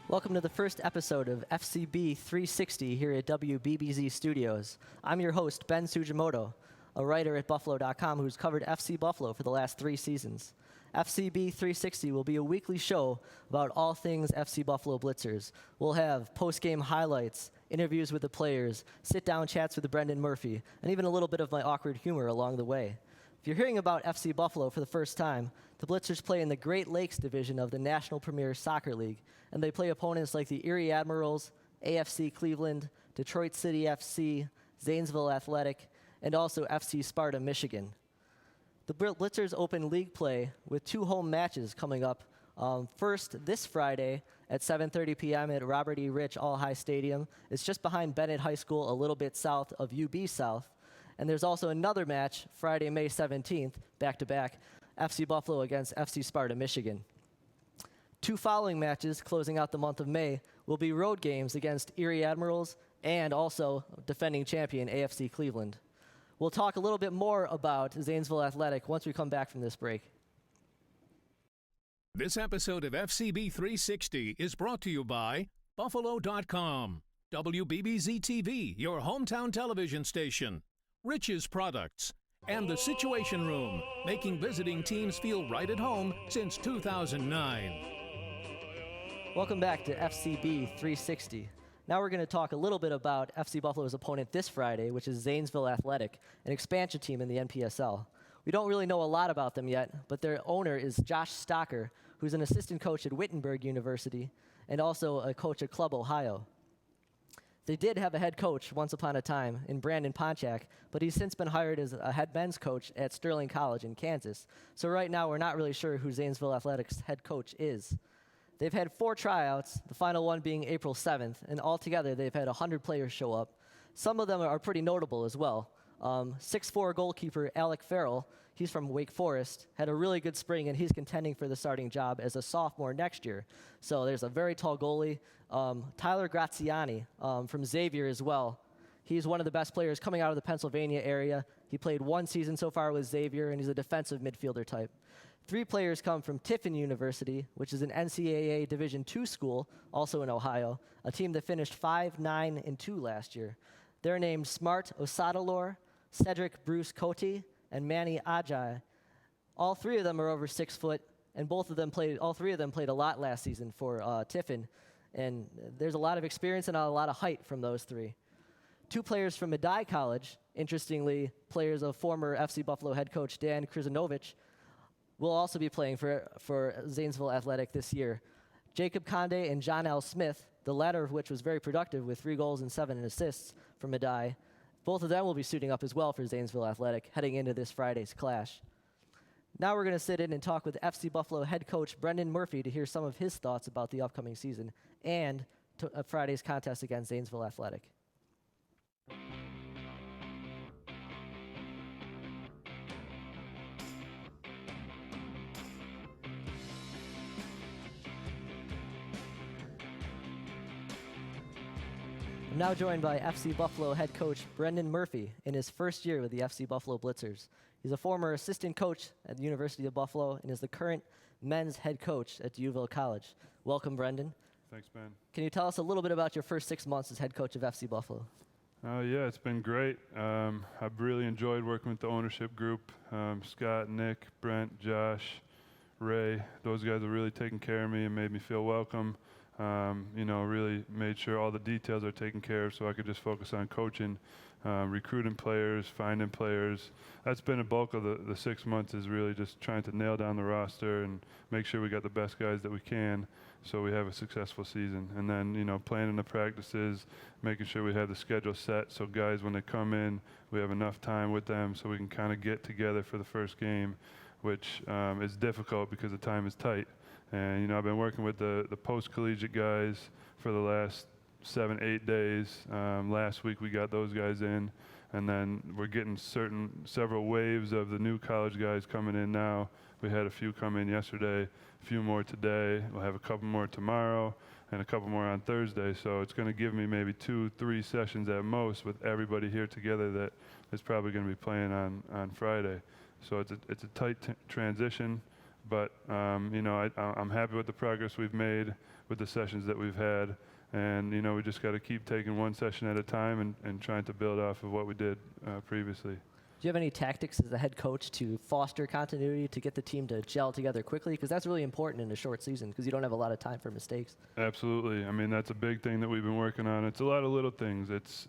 Welcome to the first episode of FCB360 here at WBBZ Studios. I'm your host, Ben Tsujimoto, a writer at Buffalo.com who's covered FC Buffalo for the last 3 seasons. FCB360 will be a weekly show about all things FC Buffalo Blitzers. We'll have post-game highlights, interviews with the players, sit-down chats with Brendan Murphy, and even a little bit of my awkward humor along the way. If you're hearing about FC Buffalo for the first time, the Blitzers play in the Great Lakes division of the National Premier Soccer League, and they play opponents like the Erie Admirals, AFC Cleveland, Detroit City FC, Zanesville Athletic, and also FC Sparta, Michigan. The Blitzers open league play with 2 home matches coming up. First, this Friday at 7:30 p.m. at Robert E. Rich All-High Stadium. It's just behind Bennett High School, a little bit south of UB South. And there's also another match, Friday, May 17th, back-to-back, FC Buffalo against FC Sparta, Michigan. 2 following matches closing out the month of May will be road games against Erie Admirals and also defending champion AFC Cleveland. We'll talk a little bit more about Zanesville Athletic once we come back from this break. This episode of FCB 360 is brought to you by Buffalo.com, WBBZ TV, your hometown television station, Rich's Products, and The Situation Room, making visiting teams feel right at home since 2009. Welcome back to FCB 360. Now we're going to talk a little bit about FC Buffalo's opponent this Friday, which is Zanesville Athletic, an expansion team in the NPSL. We don't really know a lot about them yet, but their owner is Josh Stocker, who's an assistant coach at Wittenberg University and also a coach at Club Ohio. They did have a head coach once upon a time in Brandon Ponchak, but he's since been hired as a head men's coach at Sterling College in Kansas. So right now we're not really sure who Zanesville Athletics head coach is. They've had 4 tryouts, the final one being April 7th, and altogether they've had 100 players show up. Some of them are pretty notable as well. 6'4" goalkeeper Alec Farrell, he's from Wake Forest, had a really good spring, and he's contending for the starting job as a sophomore next year. So there's a very tall goalie. Tyler Graziani from Xavier as well. He's one of the best players coming out of the Pennsylvania area. He played 1 season so far with Xavier, and he's a defensive midfielder type. 3 players come from Tiffin University, which is an NCAA Division II school, also in Ohio, a team that finished 5-9-2 last year. They're named Smart Osadolor, Cedric Bruce Cote, and Manny Ajay. All 3 of them are over 6 foot, and all 3 of them played a lot last season for Tiffin. And there's a lot of experience and a lot of height from those 3. 2 players from Medaille College, interestingly, players of former FC Buffalo head coach Dan Krizanovich, will also be playing for Zanesville Athletic this year. Jacob Conde and John L. Smith, the latter of which was very productive with 3 goals and 7 assists for Medaille. Both of them will be suiting up as well for Zanesville Athletic heading into this Friday's clash. Now we're going to sit in and talk with FC Buffalo head coach Brendan Murphy to hear some of his thoughts about the upcoming season and Friday's contest against Zanesville Athletic. I'm now joined by FC Buffalo head coach Brendan Murphy in his first year with the FC Buffalo Blitzers. He's a former assistant coach at the University of Buffalo and is the current men's head coach at D'Youville College. Welcome, Brendan. Thanks, Ben. Can you tell us a little bit about your first 6 months as head coach of FC Buffalo? Yeah, it's been great. I've really enjoyed working with the ownership group. Scott, Nick, Brent, Josh, Ray, those guys have really taken care of me and made me feel welcome. Really made sure all the details are taken care of so I could just focus on coaching, recruiting players, finding players. That's been a bulk of the 6 months, is really just trying to nail down the roster and make sure we got the best guys that we can so we have a successful season. And then, planning the practices, making sure we have the schedule set so guys, when they come in, we have enough time with them so we can kind of get together for the first game, which is difficult because the time is tight. And, I've been working with the post-collegiate guys for the last 7-8 days. Last week we got those guys in, and then we're getting several waves of the new college guys coming in now. We had a few come in yesterday, a few more today. We'll have a couple more tomorrow and a couple more on Thursday. So it's going to give me maybe 2-3 sessions at most with everybody here together that is probably going to be playing on Friday. So it's a tight transition. But I'm happy with the progress we've made with the sessions that we've had, and we just got to keep taking one session at a time and trying to build off of what we did previously. Do you have any tactics as a head coach to foster continuity, to get the team to gel together quickly? Because that's really important in a short season because you don't have a lot of time for mistakes. Absolutely. I mean, that's a big thing that we've been working on. It's a lot of little things. It's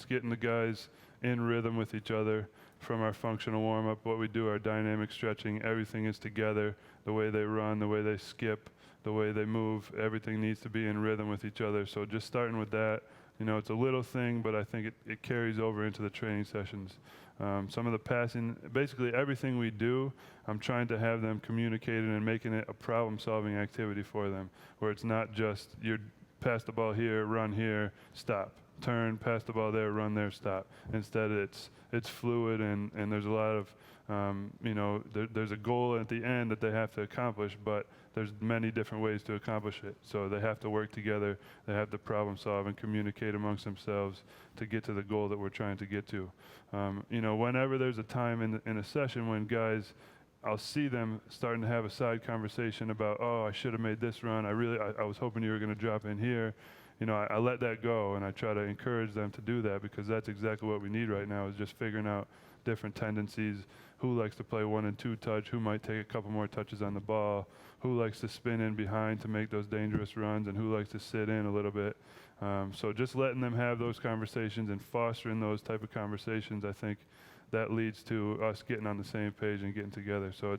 getting the guys in rhythm with each other from our functional warm-up, what we do, our dynamic stretching. Everything is together. The way they run, the way they skip, the way they move, everything needs to be in rhythm with each other. So just starting with that, it's a little thing, but I think it carries over into the training sessions. Some of the passing, basically everything we do, I'm trying to have them communicating and making it a problem-solving activity for them, where it's not just you pass the ball here, run here, stop, turn, pass the ball there, run there, stop. Instead, it's fluid, and there's a lot of there's a goal at the end that they have to accomplish, but there's many different ways to accomplish it. So they have to work together, they have to problem solve and communicate amongst themselves to get to the goal that we're trying to get to. Whenever there's a time in a session when guys, I'll see them starting to have a side conversation about, oh, I should have made this run. I was hoping you were going to drop in here. I let that go, and I try to encourage them to do that, because that's exactly what we need right now, is just figuring out different tendencies. Who likes to play 1 and 2 touch? Who might take a couple more touches on the ball? Who likes to spin in behind to make those dangerous runs? And who likes to sit in a little bit? So just letting them have those conversations and fostering those type of conversations, I think that leads to us getting on the same page and getting together. So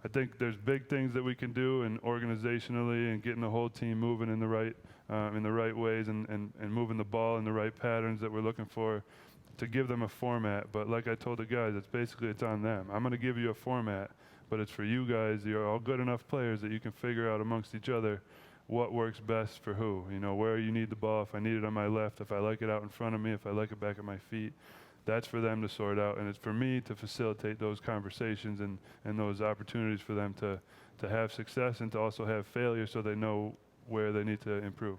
I think there's big things that we can do, and organizationally, and getting the whole team moving in the right ways, and moving the ball in the right patterns that we're looking for, to give them a format. But like I told the guys, it's on them. I'm going to give you a format, but it's for you guys. You're all good enough players that you can figure out amongst each other what works best for who. Where you need the ball, if I need it on my left, if I like it out in front of me, if I like it back at my feet. That's for them to sort out, and it's for me to facilitate those conversations and those opportunities for them to have success and to also have failure, so they know where they need to improve.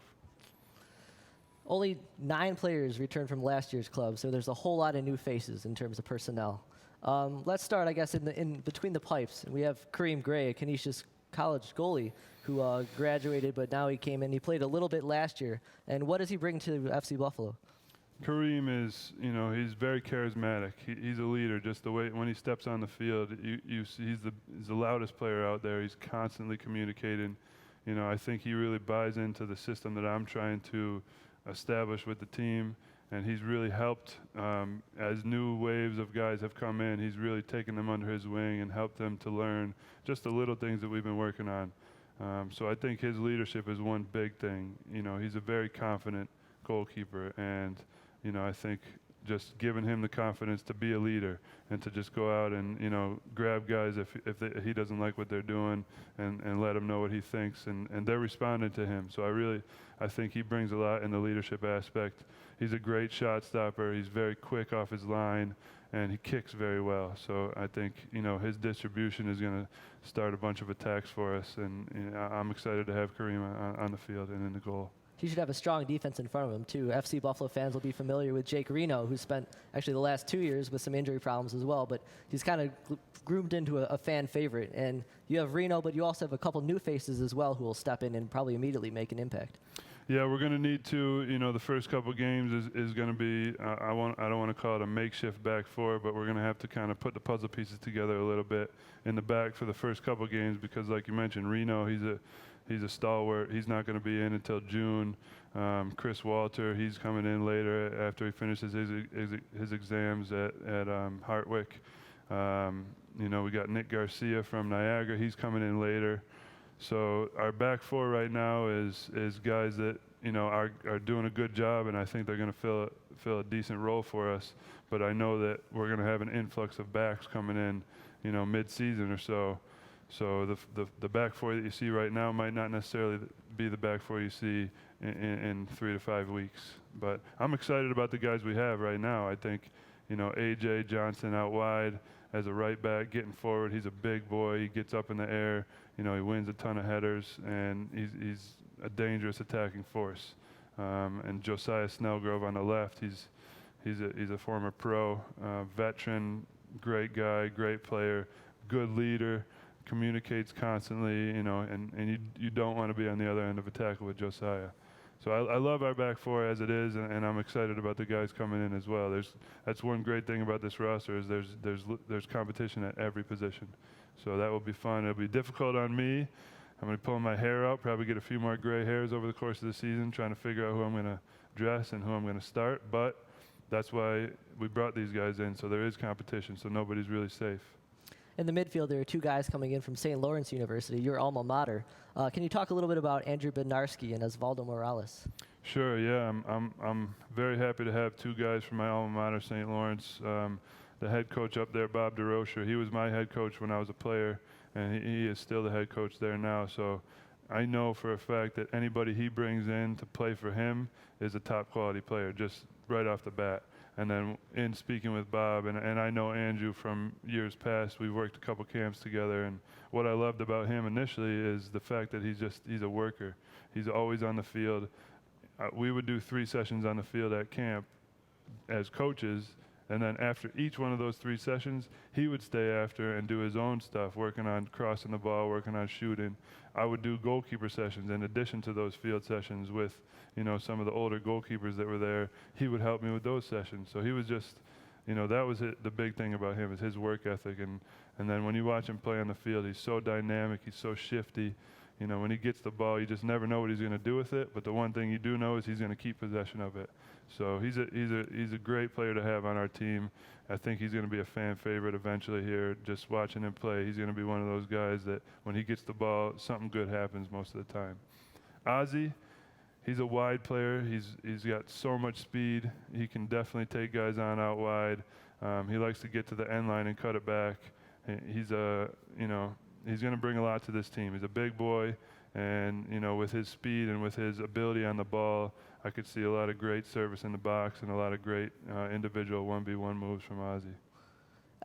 Only 9 players returned from last year's club, so there's a whole lot of new faces in terms of personnel. Let's start, I guess, in between the pipes. We have Kareem Gray, a Canisius College goalie, who graduated, but now he came in. He played a little bit last year. And what does he bring to FC Buffalo? Kareem is, he's very charismatic. He's a leader. Just the way when he steps on the field, you see he's the loudest player out there. He's constantly communicating. I think he really buys into the system that I'm trying to establish with the team, and he's really helped as new waves of guys have come in. He's really taken them under his wing and helped them to learn just the little things that we've been working on. So I think his leadership is one big thing. He's a very confident goalkeeper, and I think just giving him the confidence to be a leader and to just go out and grab guys if he doesn't like what they're doing, and let him know what he thinks, and they're responding to him. So I think he brings a lot in the leadership aspect. He's a great shot stopper. He's very quick off his line, and he kicks very well. So I think his distribution is going to start a bunch of attacks for us, and I'm excited to have Kareem on the field and in the goal. He should have a strong defense in front of him, too. FC Buffalo fans will be familiar with Jake Reno, who spent actually the last 2 years with some injury problems as well, but he's kind of groomed into a fan favorite. And you have Reno, but you also have a couple new faces as well who will step in and probably immediately make an impact. Yeah, we're going to need to, the first couple games is going to be, I don't want to call it a makeshift back four, but we're going to have to kind of put the puzzle pieces together a little bit in the back for the first couple games, because like you mentioned, Reno, he's a stalwart. He's not going to be in until June. Chris Walter, he's coming in later after he finishes his exams at Hartwick. We got Nick Garcia from Niagara. He's coming in later. So our back four right now is guys that are doing a good job, and I think they're going to fill a decent role for us. But I know that we're going to have an influx of backs coming in, mid-season or so. So the back four that you see right now might not necessarily be the back four you see in 3 to 5 weeks. But I'm excited about the guys we have right now. I think, AJ Johnson out wide as a right back, getting forward. He's a big boy. He gets up in the air. He wins a ton of headers, and he's a dangerous attacking force. And Josiah Snellgrove on the left. He's a former pro, veteran, great guy, great player, good leader. communicates constantly, and you don't want to be on the other end of a tackle with Josiah. So I love our back four as it is, and I'm excited about the guys coming in as well. That's one great thing about this roster is there's competition at every position. So that will be fun. It'll be difficult on me. I'm going to pull my hair out, probably get a few more gray hairs over the course of the season, trying to figure out who I'm going to dress and who I'm going to start. But that's why we brought these guys in, so there is competition, so nobody's really safe. In the midfield, there are two guys coming in from St. Lawrence University, your alma mater. Can you talk a little bit about Andrew Bednarski and Osvaldo Morales? Sure, yeah. I'm very happy to have two guys from my alma mater, St. Lawrence. The head coach up there, Bob DeRocher, he was my head coach when I was a player, and he is still the head coach there now. So I know for a fact that anybody he brings in to play for him is a top quality player, just right off the bat. And then in speaking with Bob, and I know Andrew from years past, we've worked a couple camps together, and what I loved about him initially is the fact that he's a worker. He's always on the field. We would do 3 sessions on the field at camp as coaches, and then after each one of those 3 sessions, he would stay after and do his own stuff, working on crossing the ball, working on shooting. I would do goalkeeper sessions in addition to those field sessions with, some of the older goalkeepers that were there. He would help me with those sessions. So he was just, that was the big thing about him is his work ethic. And then when you watch him play on the field, he's so dynamic, he's so shifty. When he gets the ball, you just never know what he's going to do with it. But the one thing you do know is he's going to keep possession of it. So he's a great player to have on our team. I think he's going to be a fan favorite eventually here. Just watching him play, he's going to be one of those guys that when he gets the ball, something good happens most of the time. Ozzy, he's a wide player. He's got so much speed. He can definitely take guys on out wide. He likes to get to the end line and cut it back. He's going to bring a lot to this team. He's a big boy, and with his speed and with his ability on the ball, I could see a lot of great service in the box and a lot of great individual 1v1 moves from Ozzy.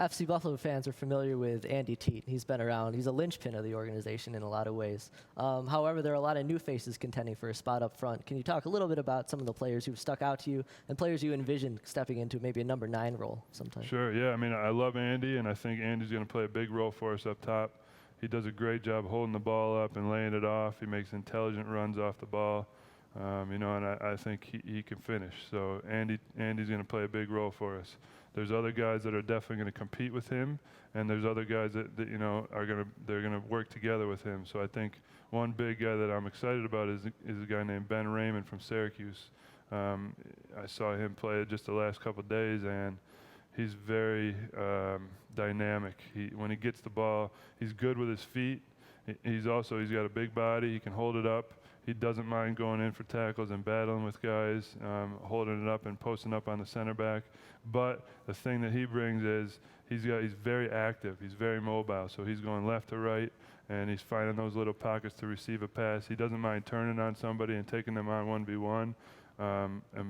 FC Buffalo fans are familiar with Andy Teat. He's been around. He's a linchpin of the organization in a lot of ways. However, there are a lot of new faces contending for a spot up front. Can you talk a little bit about some of the players who've stuck out to you and players you envision stepping into maybe a number 9 role sometime? Sure, yeah. I love Andy, and I think Andy's going to play a big role for us up top. He does a great job holding the ball up and laying it off. He makes intelligent runs off the ball, and I think he can finish. So Andy's going to play a big role for us. There's other guys that are definitely going to compete with him, and there's other guys that are going to work together with him. So I think one big guy that I'm excited about is a guy named Ben Raymond from Syracuse. I saw him play just the last couple of days, and he's very dynamic. When he gets the ball, he's good with his feet. He's got a big body. He can hold it up. He doesn't mind going in for tackles and battling with guys, holding it up and posting up on the center back. But the thing that he brings is he's very active. He's very mobile. So he's going left to right, and he's finding those little pockets to receive a pass. He doesn't mind turning on somebody and taking them on 1v1.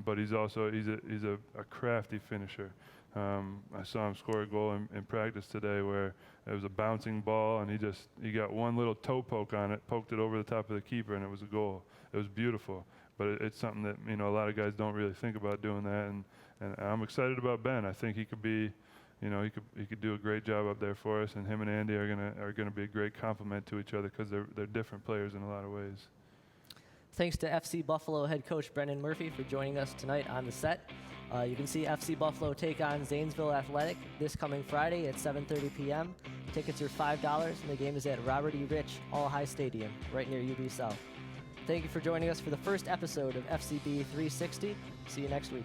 But he's a crafty finisher. I saw him score a goal in practice today where it was a bouncing ball, and he got one little toe poke on it, poked it over the top of the keeper, and it was a goal. It was beautiful, but it's something that a lot of guys don't really think about doing that, and I'm excited about Ben. I think he could be, he could do a great job up there for us, and him and Andy are gonna be a great complement to each other because they're different players in a lot of ways. Thanks to FC Buffalo head coach Brendan Murphy for joining us tonight on the set. You can see FC Buffalo take on Zanesville Athletic this coming Friday at 7:30 p.m. Tickets are $5, and the game is at Robert E. Rich All-High Stadium, right near UB South. Thank you for joining us for the first episode of FCB 360. See you next week.